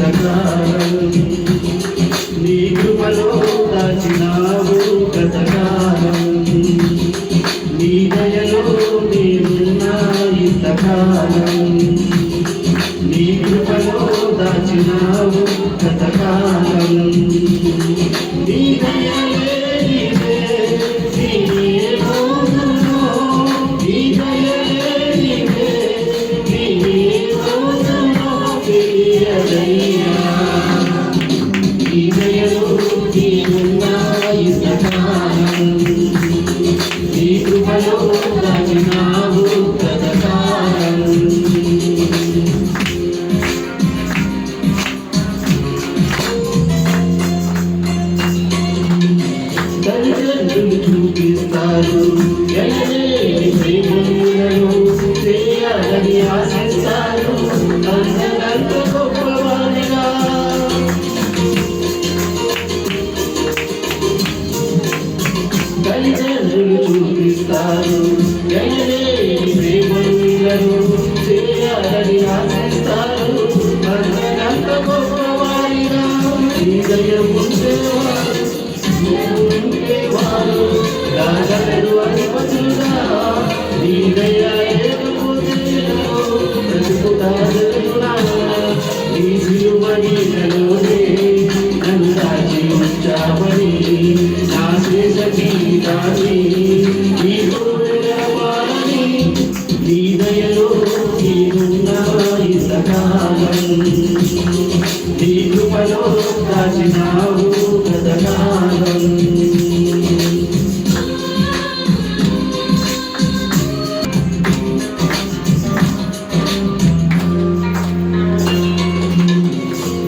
ఇంతకాలం నీ కృపలో దాచినావు గతకాలం నీ దయలో నేనున్నా ఇంతకాలం నీ కృపలో దాచినావు గతకాలం నీ దయలే నీవే నీవే మోదునో నీ దయలే నీవే నీవే మోదునో తెలియదయ్యా నీ దయలో నేనున్నా ఇంతకాలం నీ కృపలో దాచినావు గతకాలం తల్లిదండ్రులు చూపిస్తారు ఎనలేని ప్రేమలను చేయాలని ఆశిస్తారు అంతకంత గొప్పవాడిగా తల్లిదండ్రులు చూపిస్తారు ఎనలేని ప్రేమలను చేయాలని ఆశిస్తారు అంతకంత గొప్పవాడిగా హృదయం ఉండేవారు వారు రాగలరు అధిపతులుగా నీ దయ లేకపోతే బ్రతుకుతారునా నీ సిలువ నీడలోనే నన్ను దాచి ఉంచావని నా శేష జీవితాన్ని నీ కోరవాలని నీ దయలో నీరున్నా ఇంతకాలం నీ కృపలో దాచినావు గతకాలం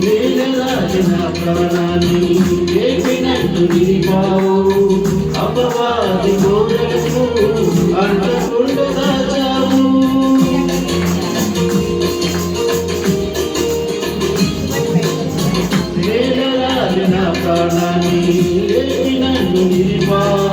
వేలరాజన ప్రాణాన్ని లేపినట్టు నిలిపావు అపవాది గోడలకు అంటకుండా దాచావు వేలరాజన ప్రాణాన్ని లేపినట్టు నిలిపావు